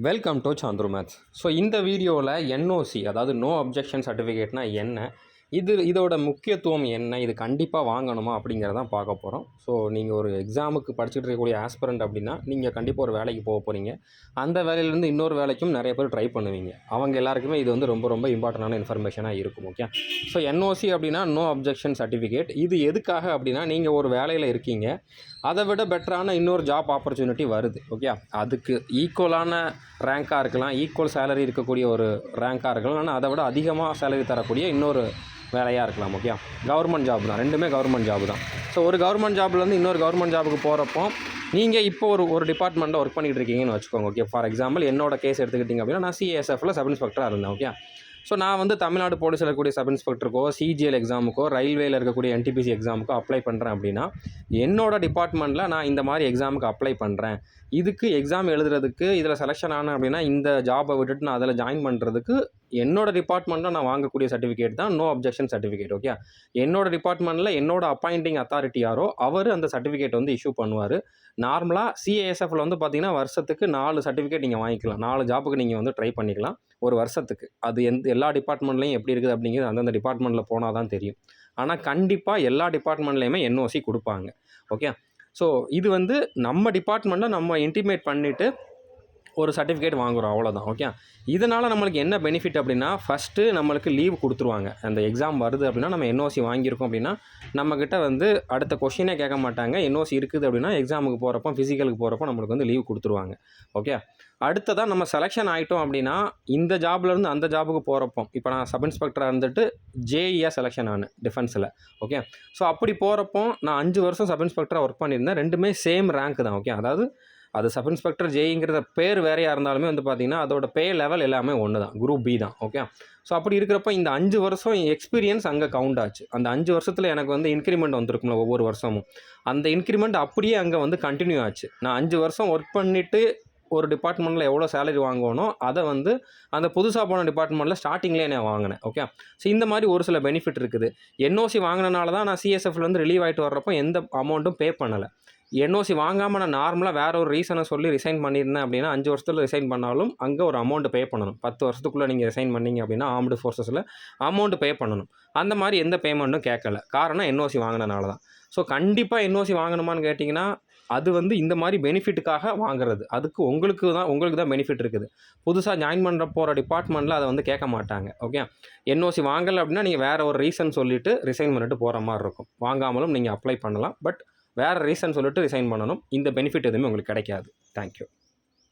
Welcome to Santhuru maths. So இந்த வீடியோவில் NOC அதாவது நோ அப்ஜெக்ஷன் சர்டிஃபிகேட்னா என்ன, இதோட முக்கியத்துவம் என்ன, இது கண்டிப்பாக வாங்கணுமா அப்படிங்கிறதான் பார்க்க போகிறோம். ஸோ நீங்கள் ஒரு எக்ஸாமுக்கு படிச்சுட்டு இருக்கக்கூடிய ஆஸ்பிரண்ட் அப்படின்னா நீங்கள் கண்டிப்பாக ஒரு வேலைக்கு போக போகிறீங்க. அந்த வேலையிலேருந்து இன்னொரு வேலைக்கும் நிறைய பேர் ட்ரை பண்ணுவீங்க. அவங்க எல்லாருக்குமே இது வந்து ரொம்ப ரொம்ப இம்பார்ட்டண்டான இன்ஃபர்மேஷனாக இருக்கும். ஓகே, ஸோ என்ஓசி அப்படின்னா நோ அப்ஜெக்ஷன் சர்டிஃபிகேட். இது எதுக்காக அப்படின்னா நீங்கள் ஒரு வேலையில் இருக்கீங்க, அதை விட பெட்டரான இன்னொரு ஜாப் ஆப்பர்ச்சுனிட்டி வருது. ஓகே, அதுக்கு ஈக்குவலான ரேங்காக இருக்கலாம், ஈக்குவல் சேலரி இருக்கக்கூடிய ஒரு ரேங்காக இருக்கலாம், ஆனால் அதை விட அதிகமாக சேலரி தரக்கூடிய இன்னொரு வேலையாக இருக்கலாம். ஓகே, கவர்மெண்ட் ஜாப் தான், ரெண்டுமே கவர்மெண்ட் ஜாப் தான். ஸோ ஒரு கவர்மெண்ட் ஜாப்லேருந்து இன்னொரு கவர்மெண்ட் ஜாபுக்கு போகிறப்போ நீங்கள் இப்போ ஒரு டிபார்ட்மெண்ட்டில் ஒர்க் பண்ணிகிட்டு இருக்கீங்கன்னு வச்சுக்கோங்க. ஓகே, ஃபார் எக்ஸாம்பிள் என்னோட கேஸ் எடுத்துக்கிட்டிங்க அப்படின்னா நான் சிஏஎஸ்எஃப்ல சப் இன்ஸ்பெக்டராக இருந்தேன். ஓகே, ஸோ நான் வந்து தமிழ்நாடு போலீஸில் இருக்கக்கூடிய சப் இன்ஸ்பெக்டருக்கோ, சிஜிஎல் எக்ஸாமுக்கோ, ரயில்வேயில் இருக்கக்கூடிய என்டிபிசி எக்ஸாமுக்கோ அப்ளை பண்ணுறேன் அப்படின்னா என்னோடய டிபார்ட்மெண்ட்டில் நான் இந்த மாதிரி எக்ஸாமுக்கு அப்ளை பண்ணுறேன், இதுக்கு எக்ஸாம் எழுதுறதுக்கு இதில் செலெக்ஷன் ஆனேன் அப்படின்னா இந்த ஜாபை விட்டுட்டு நான் அதில் ஜாயின் பண்ணுறதுக்கு என்னோடய டிபார்ட்மெண்ட்டில் நான் வாங்கக்கூடிய சர்டிஃபிகேட் தான் நோ அப்ஜெக்ஷன் சர்டிஃபிகேட். ஓகே, என்னோடய டிபார்ட்மெண்ட்டில் என்னோட அப்பாயிண்டிங் அத்தாரிட்டி யாரோ அவர் அந்த சர்டிஃபிகேட் வந்து இஷ்யூ பண்ணுவார். நார்மலாக சிஏஎஸ்எஃப்ல வந்து பார்த்தீங்கன்னா வருஷத்துக்கு 4 சர்டிஃபிகேட் நீங்கள் வாங்கிக்கலாம், 4 ஜாப்புக்கு நீங்கள் வந்து ட்ரை பண்ணிக்கலாம் ஒரு வருஷத்துக்கு. அது எல்லா டிபார்ட்மெண்ட்லேயும் எப்படி இருக்குது அப்படிங்கிறது அந்தந்த டிபார்ட்மெண்ட்டில் போனால் தான் தெரியும். ஆனால் கண்டிப்பாக எல்லா டிபார்ட்மெண்ட்லேயுமே என்ஓசி கொடுப்பாங்க. ஓகே, ஸோ இது வந்து நம்ம டிபார்ட்மெண்ட்டில் நம்ம இன்டிமேட் பண்ணிவிட்டு ஒரு சர்டிஃபிகேட் வாங்குகிறோம், அவ்வளோதான். ஓகே, இதனால் நம்மளுக்கு என்ன பெனிஃபிட் அப்படின்னா ஃபஸ்ட்டு நம்மளுக்கு லீவ் கொடுத்துருவாங்க. அந்த எக்ஸாம் வருது அப்படின்னா நம்ம என்ஓசி வாங்கியிருக்கோம் அப்படின்னா நம்மக்கிட்ட வந்து அடுத்த கொஷினே கேட்க மாட்டாங்க. என்ஓசி இருக்குது அப்படின்னா எக்ஸாமுக்கு போகிறப்போ, ஃபிசிக்கலுக்கு போகிறப்போ நம்மளுக்கு வந்து லீவ் கொடுத்துருவாங்க. ஓகே, அடுத்ததான் நம்ம செலெக்ஷன் ஆகிட்டோம் அப்படின்னா இந்த ஜாப்லேருந்து அந்த ஜாபுக்கு போகிறப்போ, இப்போ நான் சப் இன்ஸ்பெக்டராக இருந்துட்டு ஜேஇயாக செலெக்ஷன் ஆனேன் டிஃபென்ஸில். ஓகே, ஸோ அப்படி போகிறப்போ நான் 5 வருஷம் சப் இன்ஸ்பெக்டராக ஒர்க் பண்ணியிருந்தேன். ரெண்டுமே சேம் ரேங்க் தான். ஓகே, அதாவது அது சப் இன்ஸ்பெக்டர் ஜேஇங்கிறத பேர் வேறையாக இருந்தாலுமே வந்து பார்த்திங்கன்னா அதோட பே லெவல் எல்லாமே ஒன்று தான், குரூப் பி தான். ஓகே, ஸோ அப்படி இருக்கிறப்ப இந்த 5 வருஷம் எக்ஸ்பீரியன்ஸ் அங்கே கவுண்ட் ஆச்சு. அந்த 5 வருஷத்தில் எனக்கு வந்து இன்க்ரிமெண்ட் வந்திருக்கும்ல ஒவ்வொரு வருஷமும், அந்த இன்க்ரிமெண்ட் அப்படியே அங்கே வந்து கண்டினியூ ஆச்சு. நான் 5 வருஷம் ஒர்க் பண்ணிவிட்டு ஒரு டிபார்ட்மெண்ட்டில் எவ்வளோ சேலரி வாங்குவோனோ அதை வந்து அந்த புதுசாக போன டிபார்ட்மெண்ட்டில் ஸ்டார்டிங்லேயே நான் வாங்கினேன். ஓகே, ஸோ இந்த மாதிரி ஒரு சில பெனிஃபிட் இருக்குது. என்ஓசி வாங்கினால தான் நான் சிஎஸ்எஃப்லேருந்து ரிலீவ் ஆகிட்டு வர்றப்போ எந்த அமௌண்ட்டும் பே பண்ணலை. என்ஓசி வாங்காமல் நான் நார்மலாக வேறு ஒரு ரீசனை சொல்லி ரிசைன் பண்ணியிருந்தேன் அப்படின்னா 5 வருஷத்தில் ரிசைன் பண்ணாலும் அங்கே ஒரு அமௌண்ட்டு பே பண்ணணும். 10 வருஷத்துக்குள்ளே நீங்கள் ரிசைன் பண்ணிங்க அப்படின்னா ஆர்ம்டு ஃபோர்ஸஸில் அமௌண்ட்டு பே பண்ணணும். அந்த மாதிரி எந்த பேமெண்ட்டும் கேட்கல, காரணம் என்ஓசி வாங்கினால தான். ஸோ கண்டிப்பாக என்ஓசி வாங்கணுமான்னு கேட்டிங்கன்னா அது வந்து இந்த மாதிரி பெனிஃபிட்டுக்காக வாங்குறது. அதுக்கு உங்களுக்கு தான் பெனிஃபிட் இருக்குது. புதுசாக ஜாயின் பண்ணுற போகிற டிபார்ட்மெண்ட்டில் அதை வந்து கேட்க மாட்டாங்க. ஓகே, என்ஓசி வாங்கலை அப்படின்னா நீங்கள் வேறு ஒரு ரீசன் சொல்லிவிட்டு ரிசைன் பண்ணிட்டு போகிற மாதிரி இருக்கும். வாங்காமலும் நீங்கள் அப்ளை பண்ணலாம், பட் வேறு ரீசன் சொல்லிட்டு ரிசைன் பண்ணணும். இந்த பெனிஃபிட் எதுவுமே உங்களுக்கு கிடைக்காது. தேங்க்யூ.